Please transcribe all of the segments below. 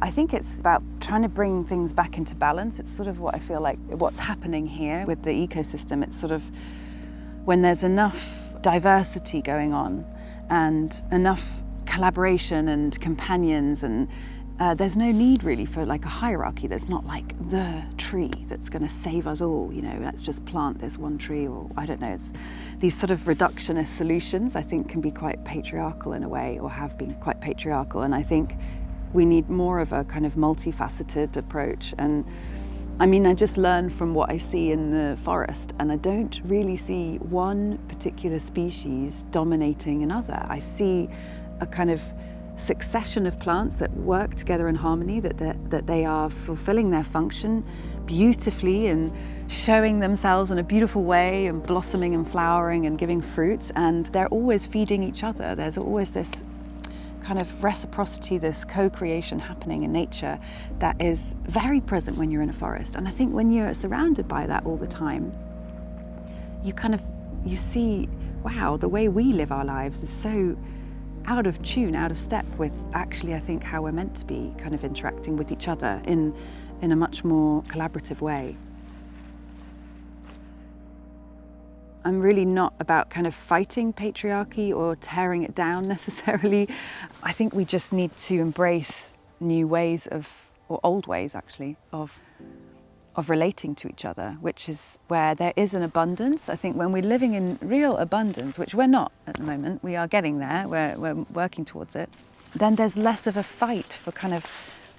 I think it's about trying to bring things back into balance. It's sort of what I feel like what's happening here with the ecosystem. It's sort of when there's enough diversity going on and enough collaboration and companions, and there's no need really for like a hierarchy. There's not like the tree that's going to save us all, you know, let's just plant this one tree, or I don't know. It's these sort of reductionist solutions I think can be quite patriarchal in a way, or have been quite patriarchal, and I think we need more of a kind of multifaceted approach. And I mean, I just learn from what I see in the forest, and I don't really see one particular species dominating another. I see a kind of succession of plants that work together in harmony, that they are fulfilling their function beautifully and showing themselves in a beautiful way and blossoming and flowering and giving fruits, and they're always feeding each other. There's always this kind of reciprocity, this co-creation happening in nature that is very present when you're in a forest. And I think when you're surrounded by that all the time, you see, wow, the way we live our lives is so out of tune, out of step with actually, I think, how we're meant to be kind of interacting with each other in a much more collaborative way. I'm really not about kind of fighting patriarchy or tearing it down necessarily. I think we just need to embrace new ways of, or old ways actually, of relating to each other, which is where there is an abundance. I think when we're living in real abundance, which we're not at the moment, we are getting there, we're working towards it, then there's less of a fight for kind of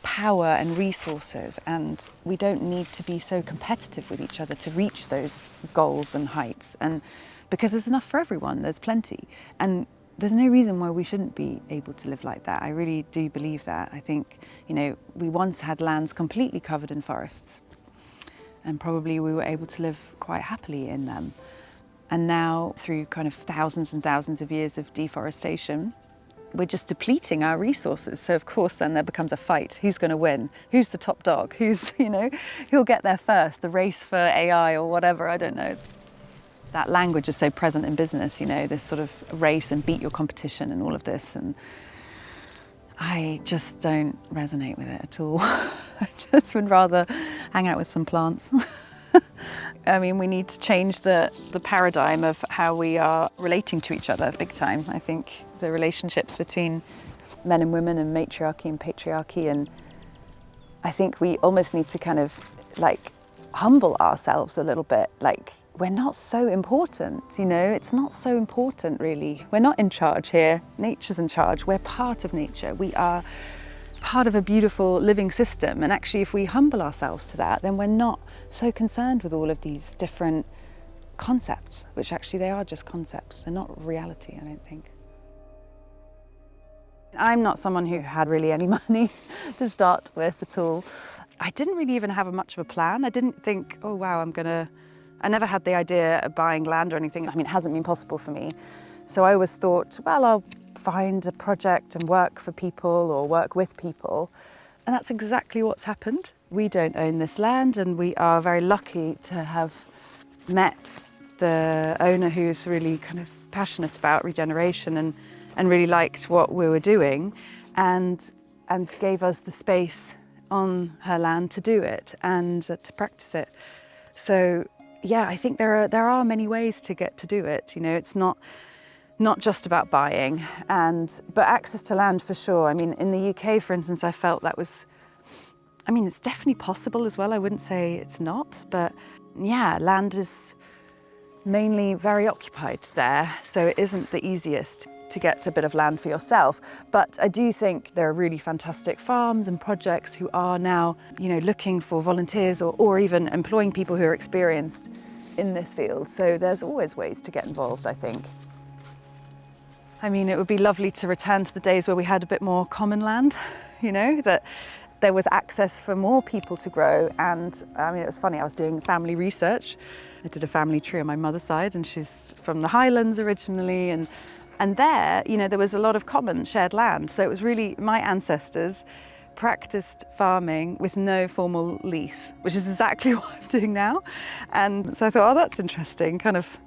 power and resources, and we don't need to be so competitive with each other to reach those goals and heights. And because there's enough for everyone, there's plenty. And there's no reason why we shouldn't be able to live like that. I really do believe that. I think, you know, we once had lands completely covered in forests, and probably we were able to live quite happily in them. And now, through kind of thousands and thousands of years of deforestation, we're just depleting our resources. So of course then there becomes a fight. Who's going to win? Who's the top dog? Who's, you know, who'll get there first? The race for AI or whatever, I don't know. That language is so present in business, you know, this sort of race and beat your competition and all of this. And I just don't resonate with it at all. I just would rather hang out with some plants. I mean, we need to change the paradigm of how we are relating to each other big time. I think the relationships between men and women and matriarchy and patriarchy, and I think we almost need to kind of like humble ourselves a little bit. Like, we're not so important, you know, it's not so important really. We're not in charge here, nature's in charge. We're part of nature. We are part of a beautiful living system, and actually if we humble ourselves to that, then we're not so concerned with all of these different concepts, which actually they are just concepts. They're not reality, I don't think. I'm not someone who had really any money to start with at all. I didn't really even have much of a plan. I didn't think, oh wow, I never had the idea of buying land or anything. I mean, it hasn't been possible for me. So I always thought, well, I'll find a project and work for people or work with people. And that's exactly what's happened. We don't own this land, and we are very lucky to have met the owner who's really kind of passionate about regeneration and really liked what we were doing, and gave us the space on her land to do it and to practice it. So yeah, I think there are many ways to get to do it. You know, it's not just about buying, but access to land for sure. I mean, in the UK, for instance, I felt that was, I mean, it's definitely possible as well. I wouldn't say it's not, but yeah, land is mainly very occupied there, so it isn't the easiest to get a bit of land for yourself. But I do think there are really fantastic farms and projects who are now, you know, looking for volunteers or even employing people who are experienced in this field. So there's always ways to get involved, I think. I mean, it would be lovely to return to the days where we had a bit more common land, you know, that there was access for more people to grow. And I mean, it was funny, I was doing family research. I did a family tree on my mother's side, and she's from the Highlands originally. And there, you know, there was a lot of common shared land. So it was really, my ancestors practiced farming with no formal lease, which is exactly what I'm doing now. And so I thought, oh, that's interesting. Kind of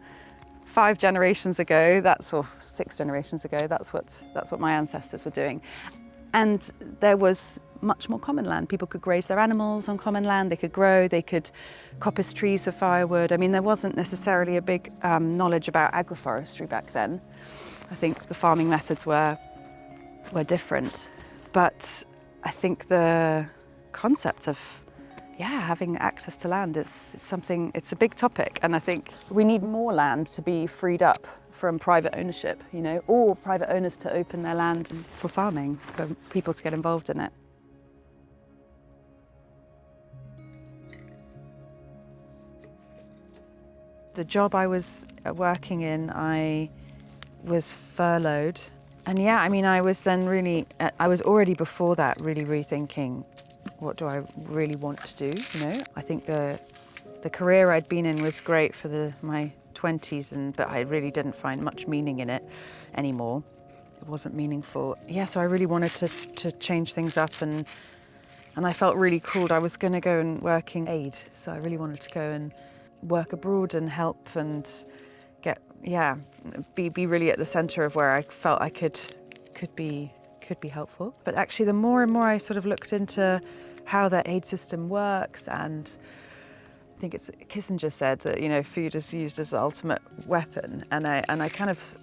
5 generations ago, or 6 generations ago, that's what my ancestors were doing. And there was much more common land. People could graze their animals on common land, they could grow, they could coppice trees for firewood. I mean, there wasn't necessarily a big knowledge about agroforestry back then. I think the farming methods were different. But I think the concept of having access to land is something, it's a big topic, and I think we need more land to be freed up from private ownership, or private owners to open their land for farming, for people to get involved in it. The job I was working in, I was furloughed. And I was then I was already before that really rethinking, what do I really want to do, I think the career I'd been in was great for my 20s, but I really didn't find much meaning in it anymore. It wasn't meaningful. So I really wanted to change things up, and I felt really called. I was going to go and work in aid, so I really wanted to go and work abroad and help and be really at the centre of where I felt I could be helpful. But actually, the more and more I sort of looked into how that aid system works, and I think it's Kissinger said that food is used as the ultimate weapon, and I kind of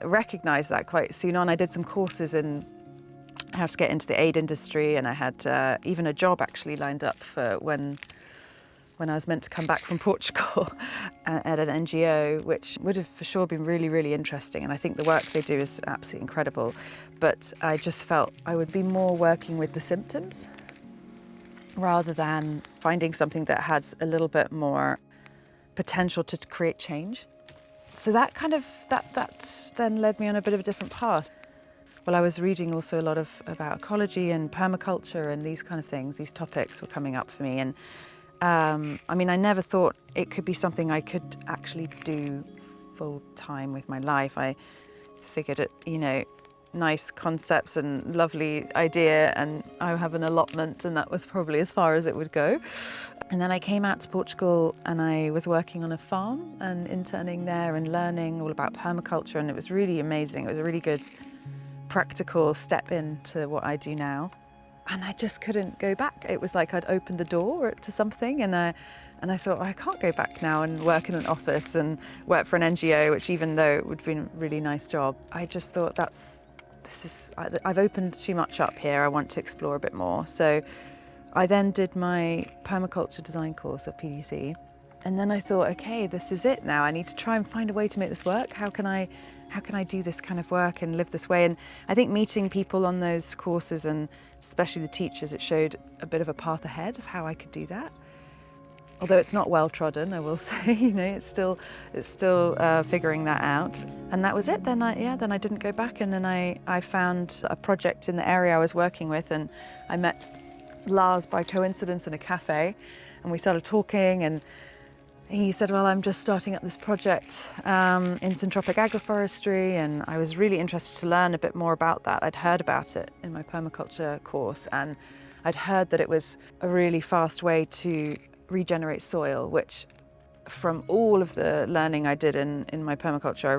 recognised that quite soon on. I did some courses in how to get into the aid industry, and I had even a job actually lined up for when I was meant to come back from Portugal at an NGO, which would have for sure been really, really interesting. And I think the work they do is absolutely incredible. But I just felt I would be more working with the symptoms rather than finding something that has a little bit more potential to create change. So that then led me on a bit of a different path. Well, I was reading also a lot about ecology and permaculture and these kind of things. These topics were coming up for me. And I never thought it could be something I could actually do full time with my life. I figured it, nice concepts and lovely idea, and I have an allotment, and that was probably as far as it would go. And then I came out to Portugal, and I was working on a farm and interning there and learning all about permaculture, and it was really amazing. It was a really good practical step into what I do now. And I just couldn't go back. It was like I'd opened the door to something, and I thought, I can't go back now and work in an office and work for an NGO, which even though it would have been a really nice job, I just thought I've opened too much up here. I want to explore a bit more. So I then did my permaculture design course at PDC. And then I thought, okay, this is it now. I need to try and find a way to make this work. How can I do this kind of work and live this way? And I think meeting people on those courses, and especially the teachers, it showed a bit of a path ahead of how I could do that. Although it's not well trodden, I will say, it's still figuring that out. And that was it. Then I didn't go back, and then I found a project in the area I was working with, and I met Lars by coincidence in a cafe, and we started talking, and he said, well, I'm just starting up this project in Syntropic agroforestry, and I was really interested to learn a bit more about that. I'd heard about it in my permaculture course, and I'd heard that it was a really fast way to regenerate soil, which from all of the learning I did in my permaculture, I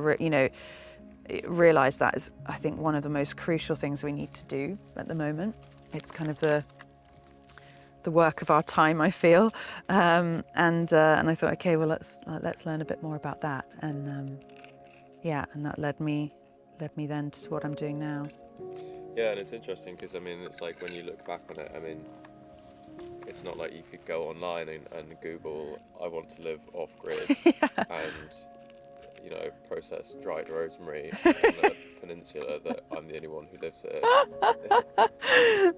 realised that is, I think, one of the most crucial things we need to do at the moment. It's kind of the work of our time, I feel, and I thought, okay, well, let's learn a bit more about that, and and that led me then to what I'm doing now. Yeah, and it's interesting because it's like when you look back on it, it's not like you could go online and Google, I want to live off grid and process dried rosemary on the peninsula, that I'm the only one who lives here.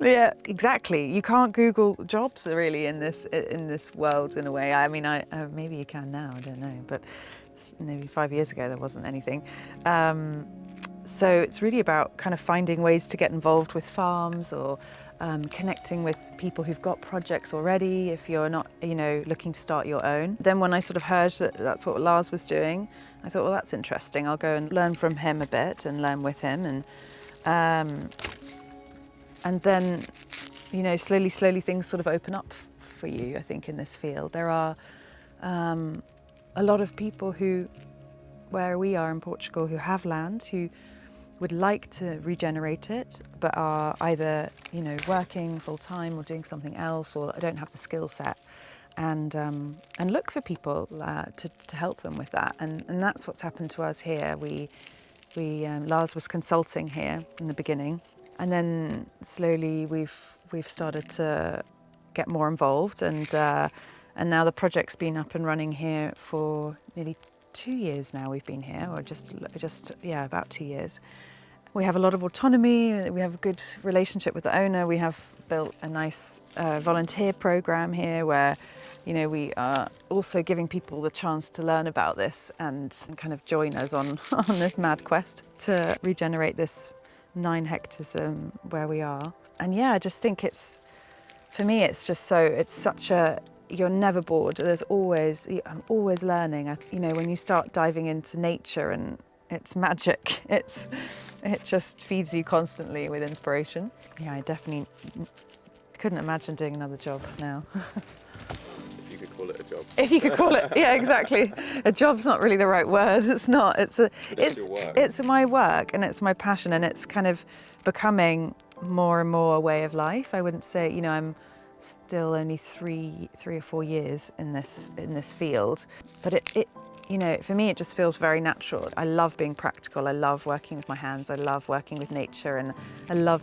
Yeah, exactly. You can't Google jobs really in this world in a way. Maybe you can now, I don't know, but maybe 5 years ago there wasn't anything. So it's really about kind of finding ways to get involved with farms, or connecting with people who've got projects already if you're not, looking to start your own. Then when I sort of heard that that's what Lars was doing, I thought, well, that's interesting. I'll go and learn from him a bit and learn with him. And then, slowly things sort of open up for you, I think, in this field. There are a lot of people where we are in Portugal, who have land, who would like to regenerate it, but are either, working full time or doing something else, or don't have the skill set, and look for people to help them with that. And that's what's happened to us here. Lars was consulting here in the beginning, and then slowly we've started to get more involved, and now the project's been up and running here for nearly 2 years now. We've been here, or just about 2 years. We have a lot of autonomy. We have a good relationship with the owner. We have built a nice volunteer program here where, we are also giving people the chance to learn about this and kind of join us on this mad quest to regenerate this 9 hectares where we are. And I just think for me, it's such you're never bored. I'm always learning. When you start diving into nature, and it's magic. It just feeds you constantly with inspiration. Yeah, I definitely couldn't imagine doing another job now. If you could call it a job. If you could call it, yeah, exactly. A job's not really the right word. It's not. It's your work. It's my work, and it's my passion, and it's kind of becoming more and more a way of life. I wouldn't say, I'm still only 3 or 4 years in this field, but it for me, it just feels very natural. I love being practical. I love working with my hands. I love working with nature, and I love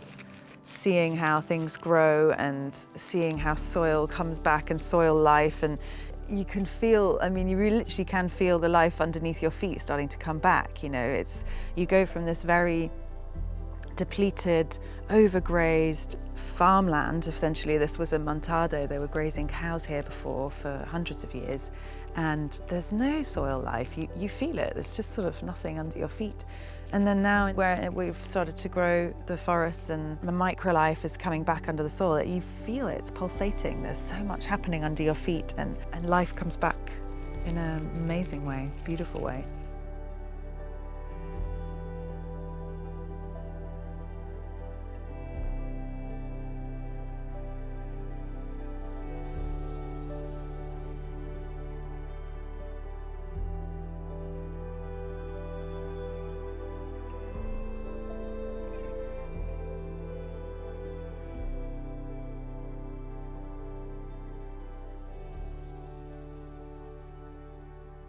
seeing how things grow and seeing how soil comes back and soil life. And you can feel, you literally can feel the life underneath your feet starting to come back. You go from this very depleted, overgrazed farmland. Essentially, this was a montado. They were grazing cows here before for hundreds of years, and there's no soil life. You feel it. There's just sort of nothing under your feet. And then now, where we've started to grow the forests and the microlife is coming back under the soil, you feel it. It's pulsating. There's so much happening under your feet, and life comes back in an amazing way, beautiful way.